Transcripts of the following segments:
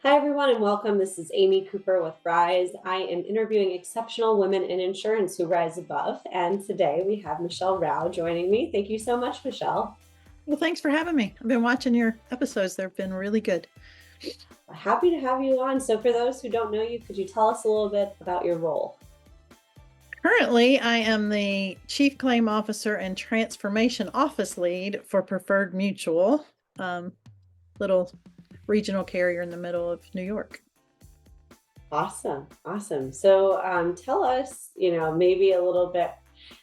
Hi, everyone, and welcome. This is Amy Cooper with Rise. I am interviewing exceptional women in insurance who rise above. And today we have Michelle Raue joining me. Thank you so much, Michelle. Well, thanks for having me. I've been watching your episodes. They've been really good. Happy to have you on. So, for those who don't know you, could you tell us a little bit about your role? Currently, I am the Chief Claim Officer and Transformation Office Lead for Preferred Mutual, little regional carrier in the middle of New York. Awesome. Awesome. So, tell us, maybe a little bit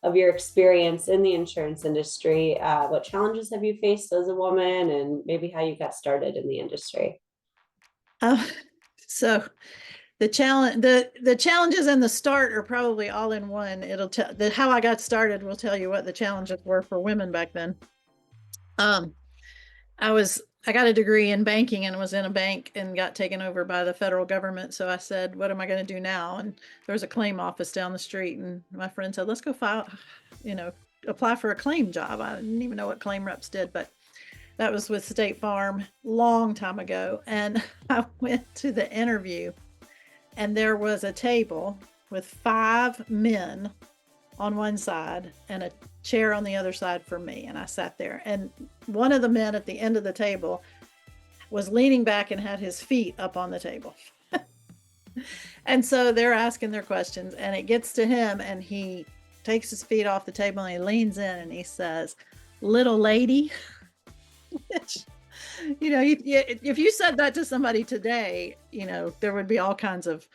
of your experience in the insurance industry. What challenges have you faced as a woman, and maybe how you got started in the industry? Uh, so the challenges and the start are probably all in one. It'll tell how I got started will tell you what the challenges were for women back then. Um, I got a degree in banking and was in a bank and got taken over by the federal government. So I said, what am I going to do now? And there was a claim office down the street. And my friend said, let's go apply for a claim job. I didn't even know what claim reps did, but that was with State Farm long time ago. And I went to the interview and there was a table with 5 men on one side and a chair on the other side for me. And I sat there. And one of the men at the end of the table was leaning back and had his feet up on the table. And so they're asking their questions, and it gets to him, and he takes his feet off the table and he leans in and he says, "Little lady," which, if you said that to somebody today, there would be all kinds of,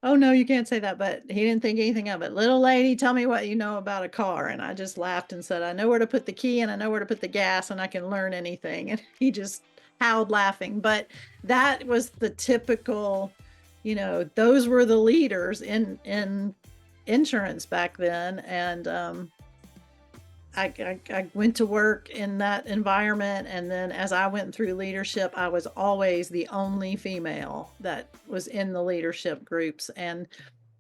oh no, you can't say that. But he didn't think anything of it. "Little lady, tell me what you know about a car." And I just laughed and said, "I know where to put the key and I know where to put the gas and I can learn anything." And he just howled laughing. But that was the typical, those were the leaders in insurance back then. And I went to work in that environment. And then as I went through leadership, I was always the only female that was in the leadership groups. And,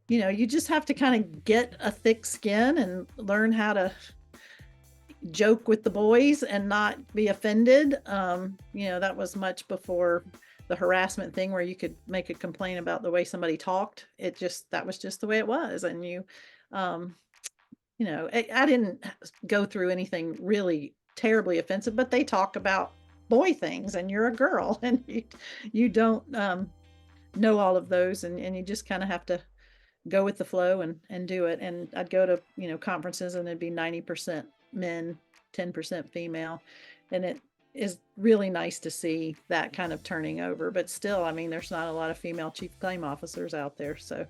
you just have to kind of get a thick skin and learn how to joke with the boys and not be offended. That was much before the harassment thing where you could make a complaint about the way somebody talked. That was just the way it was. And um, I didn't go through anything really terribly offensive, but they talk about boy things and you're a girl and you don't know all of those, and you just kind of have to go with the flow and do it. And I'd go to, conferences and it'd be 90% men, 10% female. And it is really nice to see that kind of turning over. But still, I mean, there's not a lot of female chief claim officers out there. So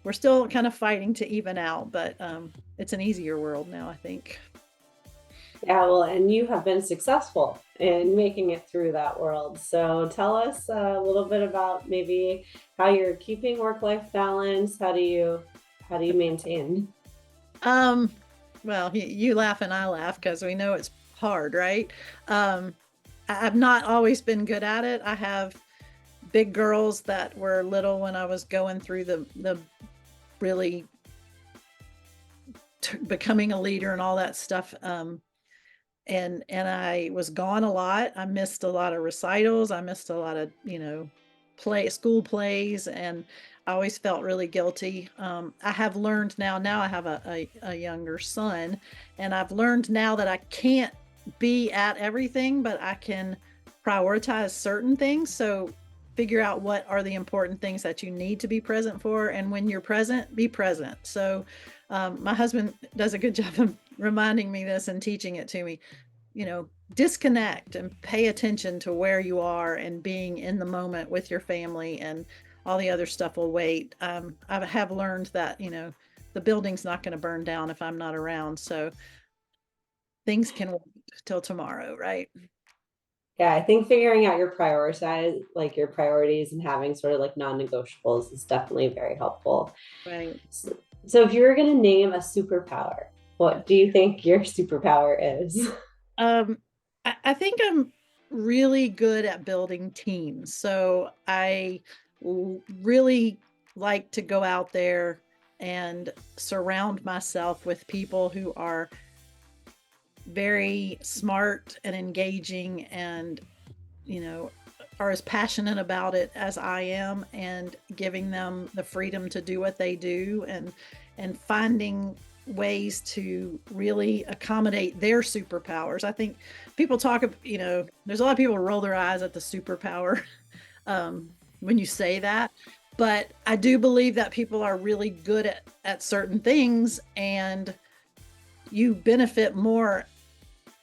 we're still kind of fighting to even out, but it's an easier world now, I think. Yeah, well, and you have been successful in making it through that world. So tell us a little bit about maybe how you're keeping work-life balance. How do you maintain? Um, well, you laugh and I laugh because we know it's hard, right? Um, I've not always been good at it. I have big girls that were little when I was going through the really becoming a leader and all that stuff. And I was gone a lot. I missed a lot of recitals. I missed a lot of, school plays, and I always felt really guilty. I have learned now I have a younger son, and I've learned now that I can't be at everything, but I can prioritize certain things. So figure out what are the important things that you need to be present for. And when you're present, be present. So my husband does a good job of reminding me this and teaching it to me. Disconnect and pay attention to where you are and being in the moment with your family, and all the other stuff will wait. I have learned that, the building's not going to burn down if I'm not around. So things can wait till tomorrow, right? Yeah, I think figuring out your priorities and having sort of like non-negotiables is definitely very helpful. Right. So if you were going to name a superpower, what do you think your superpower is? Um, I think I'm really good at building teams. So really like to go out there and surround myself with people who are very smart and engaging and, you know, are as passionate about it as I am, and giving them the freedom to do what they do, and finding ways to really accommodate their superpowers. I think people talk of, there's a lot of people who roll their eyes at the superpower when you say that. But I do believe that people are really good at certain things, and you benefit more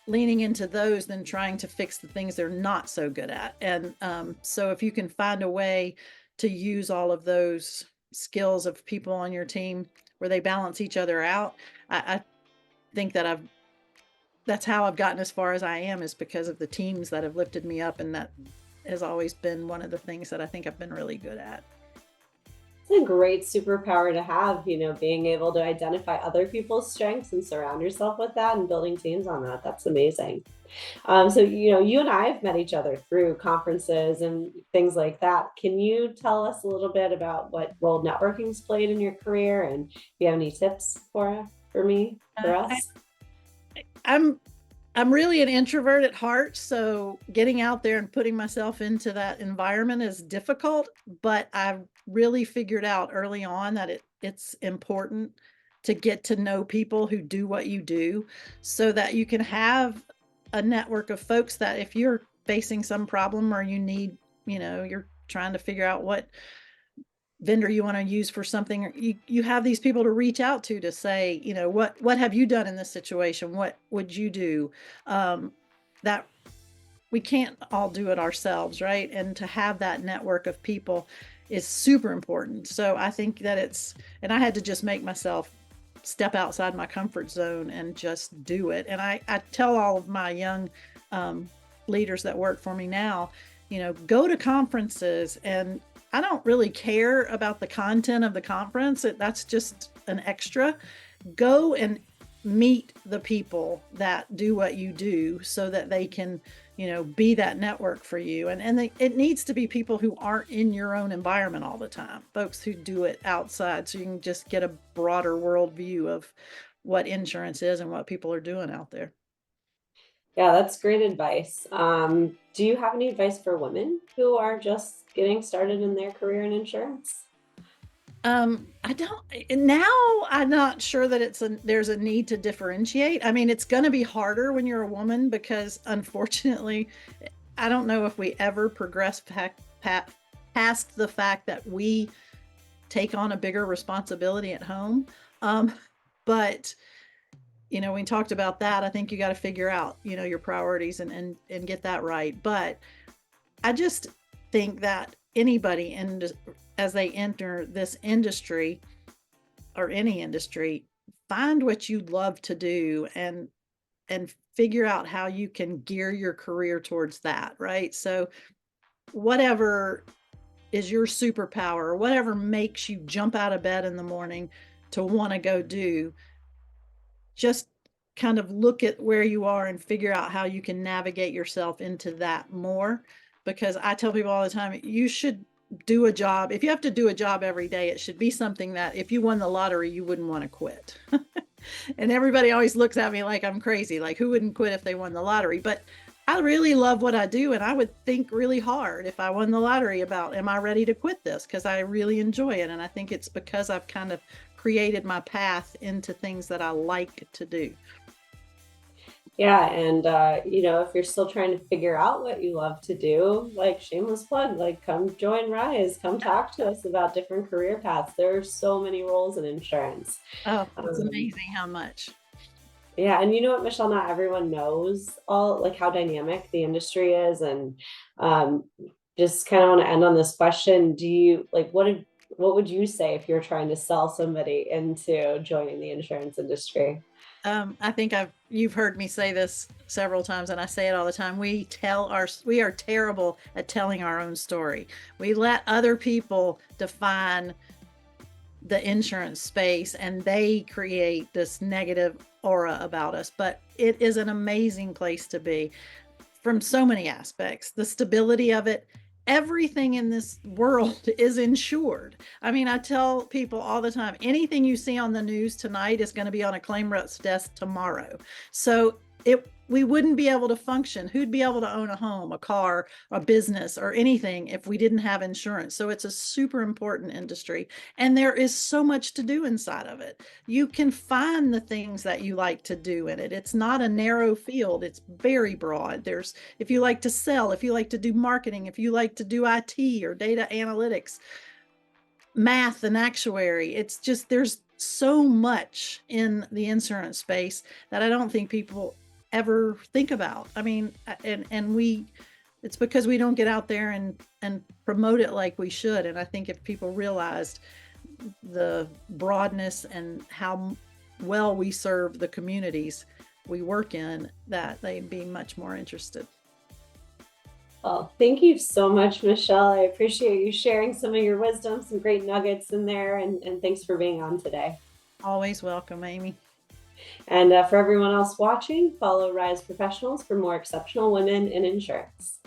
leaning into those than trying to fix the things they're not so good at. And so if you can find a way to use all of those skills of people on your team where they balance each other out, I think that that's how I've gotten as far as I am, is because of the teams that have lifted me up. And that has always been one of the things that I think I've been really good at. It's a great superpower to have, being able to identify other people's strengths and surround yourself with that and building teams on that. That's amazing. So, you and I have met each other through conferences and things like that. Can you tell us a little bit about what role networking's played in your career, and if you have any tips for me, for us? I'm really an introvert at heart, so getting out there and putting myself into that environment is difficult, but I've really figured out early on that it's important to get to know people who do what you do, so that you can have a network of folks that if you're facing some problem, or you need, you're trying to figure out what vendor you want to use for something, or you have these people to reach out to say, what have you done in this situation? What would you do? That we can't all do it ourselves, right? And to have that network of people is super important. So I think that and I had to just make myself step outside my comfort zone and just do it. And I tell all of my young leaders that work for me now, go to conferences, and I don't really care about the content of the conference. That's just an extra. Go and meet the people that do what you do, so that they can, be that network for you. And it needs to be people who aren't in your own environment all the time, folks who do it outside, so you can just get a broader worldview of what insurance is and what people are doing out there. Yeah, that's great advice. Do you have any advice for women who are just getting started in their career in insurance? I don't now. I'm not sure that there's a need to differentiate. I mean, it's going to be harder when you're a woman, because unfortunately, I don't know if we ever progress past the fact that we take on a bigger responsibility at home. But we talked about that. I think you got to figure out, your priorities, and get that right. But I just think that anybody, and as they enter this industry, or any industry, find what you love to do, and figure out how you can gear your career towards that, right? So whatever is your superpower, or whatever makes you jump out of bed in the morning to want to go do, just kind of look at where you are and figure out how you can navigate yourself into that more. Because I tell people all the time, you should do a job. If you have to do a job every day, it should be something that if you won the lottery, you wouldn't want to quit. And everybody always looks at me like I'm crazy, like who wouldn't quit if they won the lottery? But I really love what I do, and I would think really hard if I won the lottery about, am I ready to quit this? Because I really enjoy it. And I think it's because I've kind of created my path into things that I like to do. Yeah, and if you're still trying to figure out what you love to do, like shameless plug, like come join Rise, come talk to us about different career paths. There are so many roles in insurance. Oh, it's amazing how much. Yeah, and you know what, Michelle, not everyone knows all like how dynamic the industry is, and just kind of want to end on this question. Do you like what would you say if you're trying to sell somebody into joining the insurance industry? I think you've heard me say this several times, and I say it all the time. We are terrible at telling our own story. We let other people define the insurance space, and they create this negative aura about us. But it is an amazing place to be from so many aspects. The stability of it, everything in this world is insured. I mean, I tell people all the time, anything you see on the news tonight is going to be on a claim rep's desk tomorrow. So we wouldn't be able to function. Who'd be able to own a home, a car, a business, or anything if we didn't have insurance? So it's a super important industry. And there is so much to do inside of it. You can find the things that you like to do in it. It's not a narrow field, it's very broad. There's, if you like to sell, if you like to do marketing, if you like to do IT or data analytics, math and actuary, it's just, there's so much in the insurance space that I don't think people ever think about. I mean, and we, it's because we don't get out there and promote it like we should. And I think if people realized the broadness and how well we serve the communities we work in, that they'd be much more interested. Well, thank you so much, Michelle. I appreciate you sharing some of your wisdom, some great nuggets in there, and thanks for being on today. Always welcome, Amy. And for everyone else watching, follow Rise Professionals for more exceptional women in insurance.